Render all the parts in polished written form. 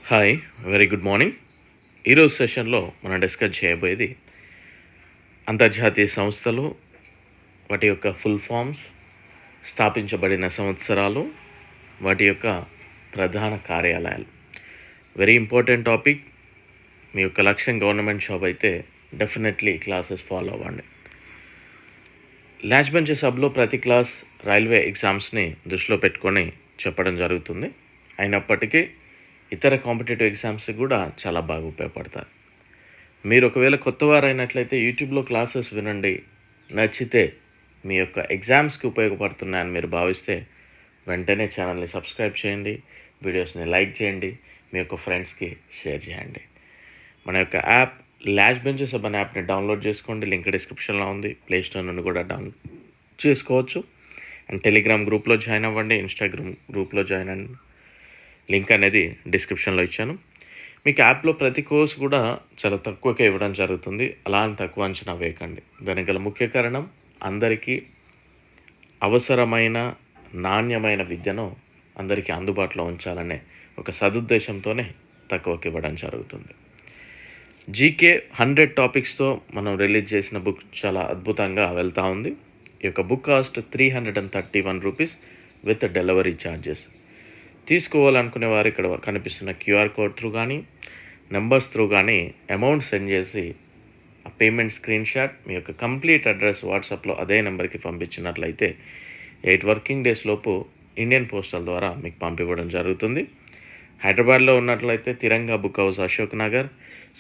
Hi, very good morning. ఈరోజు సెషన్లో మనం డిస్కస్ చేయబోయేది అంతర్జాతీయ సంస్థలు, వాటి యొక్క ఫుల్ ఫామ్స్, స్థాపించబడిన సంవత్సరాలు, వాటి యొక్క ప్రధాన కార్యాలయాలు. Very important topic. మీ యొక్క లక్ష్యం గవర్నమెంట్ జాబ్ అయితే డెఫినెట్లీ క్లాసెస్ ఫాలో అవ్వండి. లాస్ట్ బెంచ్ సబ్లో ప్రతి క్లాస్ రైల్వే ఎగ్జామ్స్ని దృష్టిలో పెట్టుకొని చెప్పడం జరుగుతుంది. అయినప్పటికీ ఇతర కాంపిటేటివ్ ఎగ్జామ్స్ కూడా చాలా బాగా ఉపయోగపడతాయి. మీరు ఒకవేళ కొత్తవారు అయినట్లయితే యూట్యూబ్లో క్లాసెస్ వినండి. నచ్చితే మీ యొక్క ఎగ్జామ్స్కి ఉపయోగపడుతున్నాయని మీరు భావిస్తే వెంటనే ఛానల్ని సబ్స్క్రైబ్ చేయండి, వీడియోస్ని లైక్ చేయండి, మీ యొక్క ఫ్రెండ్స్కి షేర్ చేయండి. మన యొక్క యాప్ లాస్ట్ బెంచ్ సబ్ అనే యాప్ని డౌన్లోడ్ చేసుకోండి. లింక్ డిస్క్రిప్షన్లో ఉంది. ప్లేస్టోర్ నుండి కూడా డౌన్లోడ్ చేసుకోవచ్చు. అండ్ టెలిగ్రామ్ గ్రూప్లో జాయిన్ అవ్వండి, ఇన్స్టాగ్రామ్ గ్రూప్లో జాయిన్ అవ్వండి. లింక్ అనేది డిస్క్రిప్షన్లో ఇచ్చాను. మీకు యాప్లో ప్రతి కోర్స్ కూడా చాలా తక్కువకే ఇవ్వడం జరుగుతుంది. అలా అని తక్కువ అంచనా వేయకండి. దానికి గల ముఖ్య కారణం అందరికీ అవసరమైన నాణ్యమైన విద్యను అందరికీ అందుబాటులో ఉంచాలనే ఒక సదుద్దేశంతోనే తక్కువకి ఇవ్వడం జరుగుతుంది. జీకే 100 టాపిక్స్తో మనం రిలీజ్ చేసిన బుక్ చాలా అద్భుతంగా వెళ్తూ ఉంది. ఈ యొక్క book cost 331 rupees with delivery charges. తీసుకోవాలనుకునే వారు ఇక్కడ కనిపిస్తున్న క్యూఆర్ కోడ్ త్రూ కానీ నెంబర్స్ త్రూ కానీ అమౌంట్ సెండ్ చేసి ఆ పేమెంట్ స్క్రీన్ షాట్ మీ యొక్క కంప్లీట్ అడ్రస్ వాట్సాప్లో అదే నెంబర్కి పంపించినట్లయితే 8 వర్కింగ్ డేస్ లోపు ఇండియన్ పోస్టల్ ద్వారా మీకు పంపివ్వడం జరుగుతుంది. హైదరాబాద్లో ఉన్నట్లయితే Tiranga book house Ashok Nagar,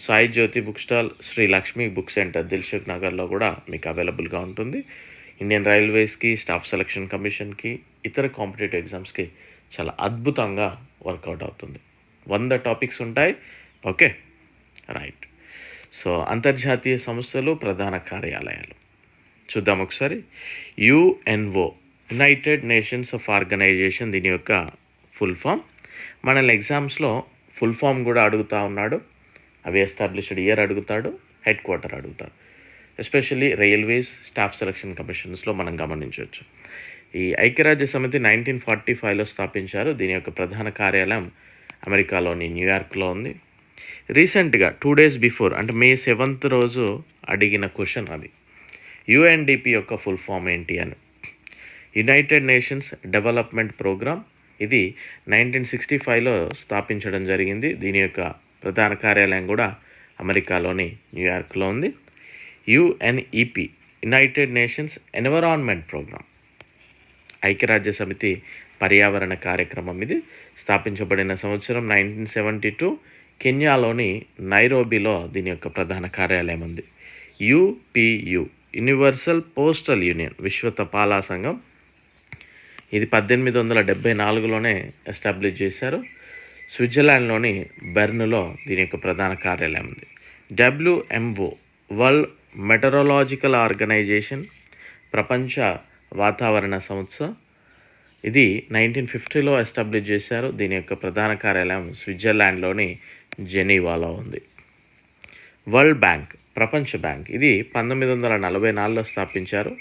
Sai Jyothi book stall, Sri Lakshmi book centre దిల్సుఖ్ నగర్లో కూడా మీకు అవైలబుల్గా ఉంటుంది. ఇండియన్ రైల్వేస్కి, స్టాఫ్ సెలక్షన్ కమిషన్కి, ఇతర కాంపిటేటివ్ ఎగ్జామ్స్కి చాలా అద్భుతంగా వర్కౌట్ అవుతుంది. 100 టాపిక్స్ ఉంటాయి. Okay, right. సో అంతర్జాతీయ సంస్థలు, ప్రధాన కార్యాలయాలు చూద్దాం ఒకసారి. UNO, United Nations of organisation, దీని యొక్క ఫుల్ ఫామ్. మనల్ని ఎగ్జామ్స్లో ఫుల్ ఫామ్ కూడా అడుగుతూ ఉన్నాడు. అవి ఎస్టాబ్లిష్డ్ ఇయర్ అడుగుతాడు, హెడ్ క్వార్టర్ అడుగుతాడు. ఎస్పెషల్లీ రైల్వేస్, స్టాఫ్ సెలక్షన్ కమిషన్స్లో మనం గమనించవచ్చు. ఈ ఐక్యరాజ్య సమితి 1945లో స్థాపించారు. దీని యొక్క ప్రధాన కార్యాలయం అమెరికాలోని న్యూయార్క్లో ఉంది. రీసెంట్గా 2 days బిఫోర్, అంటే May 7th రోజు అడిగిన క్వశ్చన్ అది. యుఎన్డిపి యొక్క ఫుల్ ఫామ్ ఏంటి అని. United Nations Development Programme. ఇది 1965లో స్థాపించడం జరిగింది. దీని యొక్క ప్రధాన కార్యాలయం కూడా అమెరికాలోని న్యూయార్క్లో ఉంది. UNEP, United Nations Environment Programme, ఐక్యరాజ్య సమితి పర్యావరణ కార్యక్రమం. ఇది స్థాపించబడిన సంవత్సరం 1972. కెన్యాలోని నైరోబీలో దీని యొక్క ప్రధాన కార్యాలయం ఉంది. యుపియు, యూనివర్సల్ పోస్టల్ యూనియన్, విశ్వ తపాలా సంఘం. ఇది 1874లోనే ఎస్టాబ్లిష్ చేశారు. స్విట్జర్లాండ్లోని బెర్న్లో దీని యొక్క ప్రధాన కార్యాలయం ఉంది. డబ్ల్యూఎంఓ, వరల్డ్ మెటరలాజికల్ ఆర్గనైజేషన్, ప్రపంచ వాతావరణ సంస్థ. ఇది 1950లో ఎస్టాబ్లిష్ చేశారు. దీని యొక్క ప్రధాన కార్యాలయం స్విట్జర్లాండ్లోని జెనీవాలో ఉంది. వరల్డ్ బ్యాంక్, ప్రపంచ బ్యాంక్. ఇది 1944లో స్థాపించారు.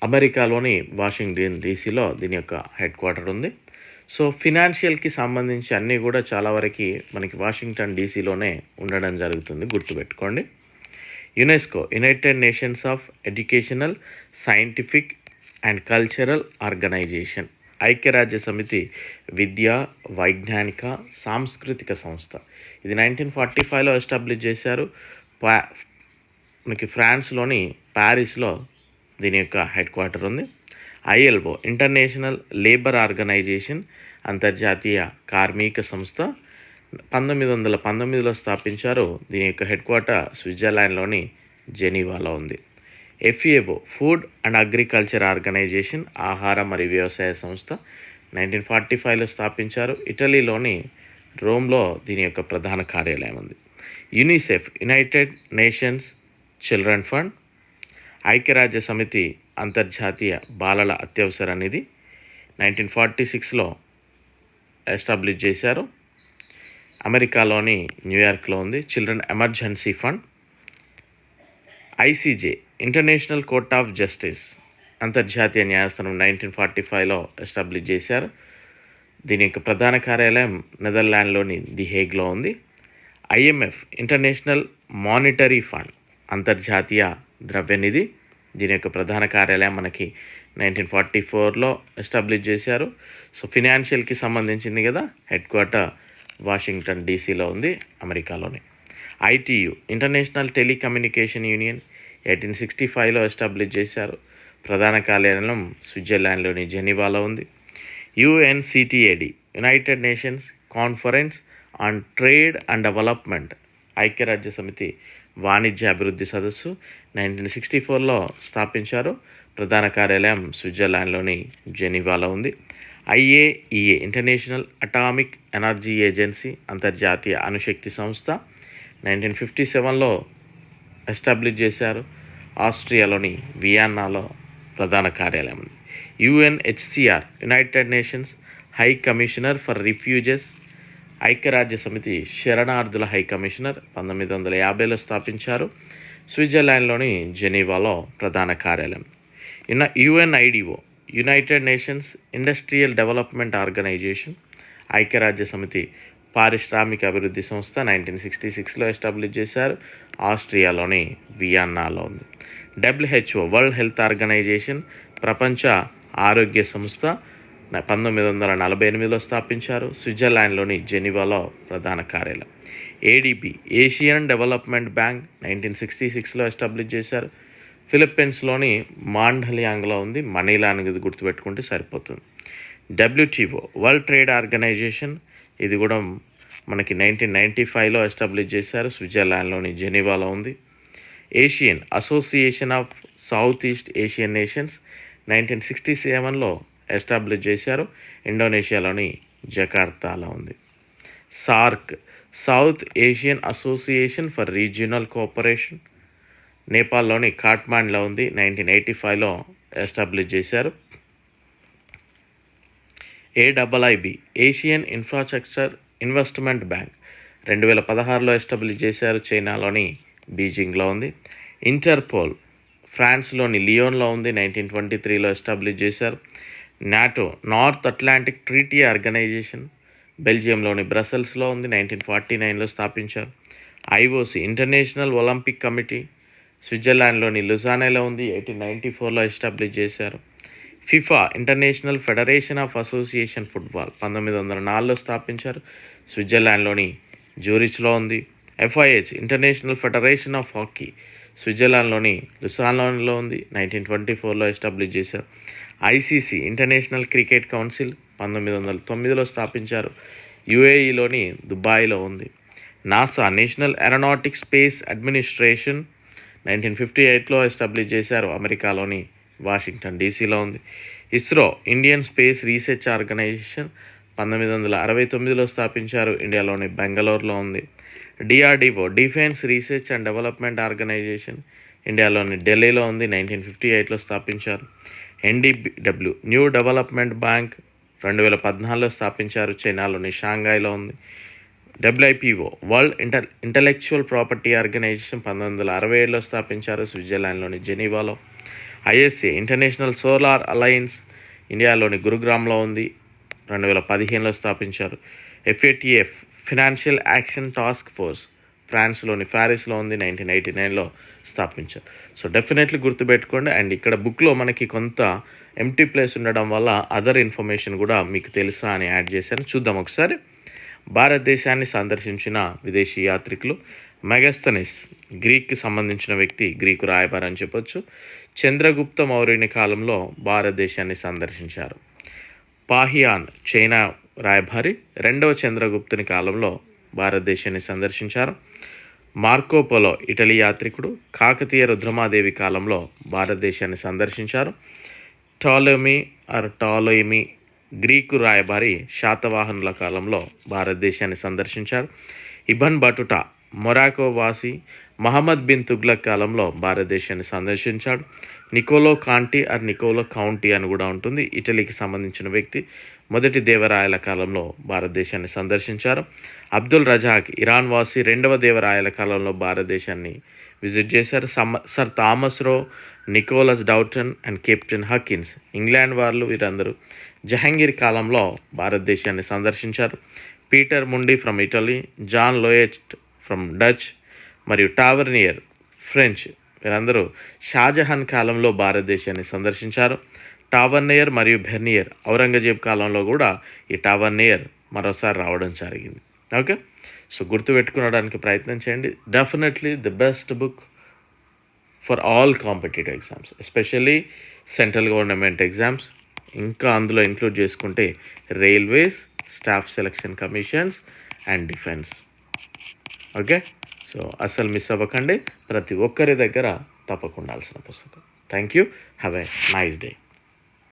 అమెరికాలోని వాషింగ్టన్ డీసీలో దీని యొక్క హెడ్ క్వార్టర్ ఉంది. సో ఫినాన్షియల్కి సంబంధించి అన్నీ కూడా చాలా వరకు మనకి వాషింగ్టన్ డీసీలోనే ఉండడం జరుగుతుంది, గుర్తుపెట్టుకోండి. UNESCO, United Nations of Educational, Scientific and Cultural Organisation, ఐక్యరాజ్య సమితి విద్యా, వైజ్ఞానిక, సాంస్కృతిక సంస్థ. ఇది 1945లో ఎస్టాబ్లిష్ చేశారు. మనకి ఫ్రాన్స్లోని ప్యారిస్లో దీని యొక్క హెడ్ క్వార్టర్ ఉంది. ఐఎల్ఓ, ఇంటర్నేషనల్ లేబర్ ఆర్గనైజేషన్, అంతర్జాతీయ కార్మిక సంస్థ, 1919లో స్థాపించారు. దీని యొక్క హెడ్ క్వార్టర్ స్విట్జర్లాండ్లోని జెనీవాలో ఉంది. FAO, food and agriculture organisation, ఆహార మరియు వ్యవసాయ సంస్థ, 1945లో స్థాపించారు. ఇటలీలోని రోమ్లో దీని యొక్క ప్రధాన కార్యాలయం ఉంది. UNICEF, United nations children fund, ఐక్యరాజ్య సమితి అంతర్జాతీయ బాలల అత్యవసర నిధి, 1946లో ఎస్టాబ్లిష్ చేశారు. అమెరికాలోని న్యూయార్క్లో ఉంది. Children emergency fund. ICJ, international court of justice, అంతర్జాతీయ న్యాయస్థానం 1945లో ఎస్టాబ్లిష్ చేశారు. దీని యొక్క ప్రధాన కార్యాలయం నెదర్లాండ్లోని ది హేగ్లో ఉంది. ఐఎంఎఫ్ ఇంటర్నేషనల్ మానిటరీ ఫండ్, అంతర్జాతీయ ద్రవ్యనిధి, దీని యొక్క ప్రధాన కార్యాలయం మనకి 1944లో ఎస్టాబ్లిష్ చేశారు. సో ఫినాన్షియల్కి సంబంధించింది కదా, హెడ్ క్వార్టర్ వాషింగ్టన్ డీసీలో ఉంది, అమెరికాలోనే. ఐటీయు ఇంటర్నేషనల్ టెలికమ్యూనికేషన్ యూనియన్ 1865లో ఎస్టాబ్లిష్ చేశారు. ప్రధాన కార్యాలయం స్విట్జర్లాండ్లోని జెనీవాలో ఉంది. UNCTAD United Nations Conference on Trade and Development, ఐక్యరాజ్య సమితి వాణిజ్య అభివృద్ధి సదస్సు 1964లో స్థాపించారు. ప్రధాన కార్యాలయం స్విట్జర్లాండ్లోని జెనీవాలో ఉంది. IAEA international atomic energy agency, అంతర్జాతీయ అణుశక్తి సంస్థ 1957లో ఎస్టాబ్లిష్ చేశారు. ఆస్ట్రియాలోని వియన్నాలో ప్రధాన కార్యాలయం ఉంది. UNHCR United nations high commissioner for refuses, ఐక్యరాజ్య సమితి శరణార్థుల హై కమిషనర్ 1950లో స్థాపించారు. స్విట్జర్లాండ్లోని జెనీవాలో ప్రధాన కార్యాలయం. UNIDO United Nations Industrial Development Organisation, ఐక్యరాజ్య సమితి పారిశ్రామిక అభివృద్ధి సంస్థ 1966లో ఎస్టాబ్లిష్ చేశారు. ఆస్ట్రియాలోని వియన్నాలో ఉంది. డబ్ల్యూహెచ్ఓ వరల్డ్ హెల్త్ ఆర్గనైజేషన్, ప్రపంచ ఆరోగ్య సంస్థ 1948లో స్థాపించారు. స్విట్జర్లాండ్లోని జెనీవాలో ప్రధాన కార్యాలయం. ఏడిబి ఏషియన్ డెవలప్మెంట్ బ్యాంక్ 1966లో ఎస్టాబ్లిష్ చేశారు. ఫిలిప్పీన్స్లోని మాండలియాంగ్లో ఉంది, మనీలా అనేది గుర్తుపెట్టుకుంటే సరిపోతుంది. డబ్ల్యూటీఓ వరల్డ్ ట్రేడ్ ఆర్గనైజేషన్, ఇది కూడా మనకి 1995లో ఎస్టాబ్లిష్ చేశారు. స్విట్జర్లాండ్లోని జెనీవాలో ఉంది. Asian Association of South East Asian Nations 1967లో ఎస్టాబ్లిష్ చేశారు. ఇండోనేషియాలోని జకార్తాలో ఉంది. SAARC South Asian Association for Regional Cooperation, నేపాల్లోని కాఠ్మాండ్లో ఉంది, 1985లో ఎస్టాబ్లిష్ చేశారు. AIIB Asian Infrastructure Investment Bank 2016లో ఎస్టాబ్లిష్ చేశారు. చైనాలోని బీజింగ్లో ఉంది. ఇంటర్పోల్ ఫ్రాన్స్లోని లియోన్లో ఉంది, 1923లో ఎస్టాబ్లిష్ చేశారు. NATO North Atlantic Treaty Organisation బెల్జియంలోని బ్రసెల్స్లో ఉంది, 1949లో స్థాపించారు. ఐఓసి ఇంటర్నేషనల్ ఒలింపిక్ కమిటీ స్విట్జర్లాండ్లోని లుజానెలో ఉంది, 1894లో ఎస్టాబ్లిష్ చేశారు. FIFA International Federation of Association Football 1904లో స్థాపించారు. స్విట్జర్లాండ్లోని జ్యూరిచ్లో ఉంది. FIH International Federation of Hockey స్విట్జర్లాండ్లోని లుసాన్లో ఉంది, 1924లో ఎస్టాబ్లిష్ చేశారు. ఐసీసీ ఇంటర్నేషనల్ క్రికెట్ కౌన్సిల్ 1909లో స్థాపించారు. యుఏఈలోని దుబాయ్లో ఉంది. NASA National Aeronautics Space Administration 1958లో ఎస్టాబ్లిష్ చేశారు. అమెరికాలోని వాషింగ్టన్ డీసీలో ఉంది. ISRO Indian Space Research Organisation 1969లో స్థాపించారు. ఇండియాలోని బెంగళూరులో ఉంది. DRDO Defence Research and Development Organisation ఇండియాలోని ఢిల్లీలో ఉంది, 1958లో స్థాపించారు. ఎన్డిడబ్ల్యూ న్యూ డెవలప్మెంట్ బ్యాంక్ 2014లో స్థాపించారు. చైనాలోని షాంఘాయ్లో ఉంది. WIPO World Intellectual Property Organisation 1967లో స్థాపించారు. స్విట్జర్లాండ్లోని జెనీవాలో. ఐఎస్ఏ ఇంటర్నేషనల్ సోలార్ అలయన్స్ ఇండియాలోని గురుగ్రామ్లో ఉంది, 2015లో స్థాపించారు. FATF Financial Action Task Force ఫ్రాన్స్లోని ప్యారిస్లో ఉంది, 1989లో స్థాపించారు. సో డెఫినెట్లీ గుర్తుపెట్టుకోండి. అండ్ ఇక్కడ బుక్లో మనకి కొంత ఎంటీ ప్లేస్ ఉండడం వల్ల అదర్ ఇన్ఫర్మేషన్ కూడా మీకు తెలుసా అని యాడ్ చేశాను. చూద్దాం ఒకసారి. భారతదేశాన్ని సందర్శించిన విదేశీ యాత్రికులు మెగస్తనిస్ గ్రీక్కి సంబంధించిన వ్యక్తి, గ్రీకు రాయబారి అని చెప్పొచ్చు. చంద్రగుప్త మౌర్యుని కాలంలో భారతదేశాన్ని సందర్శించారు. పాహియాన్ చైనా రాయబారి రెండవ చంద్రగుప్తుని కాలంలో భారతదేశాన్ని సందర్శించారు. మార్కోపోలో ఇటలీ యాత్రికుడు కాకతీయ రుద్రమాదేవి కాలంలో భారతదేశాన్ని సందర్శించారు. టాలెమీ గ్రీకు రాయబారి శాతవాహనుల కాలంలో భారతదేశాన్ని సందర్శించారు. ఇబన్ బటుటా మొరాకో వాసి మహమ్మద్ బిన్ తుగ్లక్ కాలంలో భారతదేశాన్ని సందర్శించాడు. నికోలో కౌంటీ అని కూడా ఉంటుంది, ఇటలీకి సంబంధించిన వ్యక్తి. మొదటి దేవరాయల కాలంలో భారతదేశాన్ని సందర్శించారు. అబ్దుల్ రజాక్ ఇరాన్ వాసి రెండవ దేవరాయల కాలంలో భారతదేశాన్ని విజిట్ చేశారు. Sir Thomas Roe Nicholas Downton and captain Hawkins, England వాళ్ళు వీరందరూ జహాంగీర్ కాలంలో భారతదేశాన్ని సందర్శించారు. Peter Mundy from Italy, John లోయెస్ట్ ఫ్రమ్ డచ్ మరియు టావర్నియర్ ఫ్రెంచ్ వీరందరూ షాజహాన్ కాలంలో భారతదేశాన్ని సందర్శించారు. టావర్నియర్ మరియు బెర్నియర్ ఔరంగజేబ్ కాలంలో కూడా ఈ టావర్నియర్ మరోసారి రావడం జరిగింది. ఓకే, సో గుర్తుపెట్టుకోవడానికి ప్రయత్నం చేయండి. Definitely the best book for all competitive exams, especially central government exams, ఇంకా అందులో ఇంక్లూడ్ చేసుకుంటే railways, staff selection commissions and defence. Okay, so అస్సలు మిస్ అవ్వకండి. ప్రతి ఒక్కరి దగ్గర తప్పకుండా ఉండాల్సిన పుస్తకం. Thank you. Have a nice day.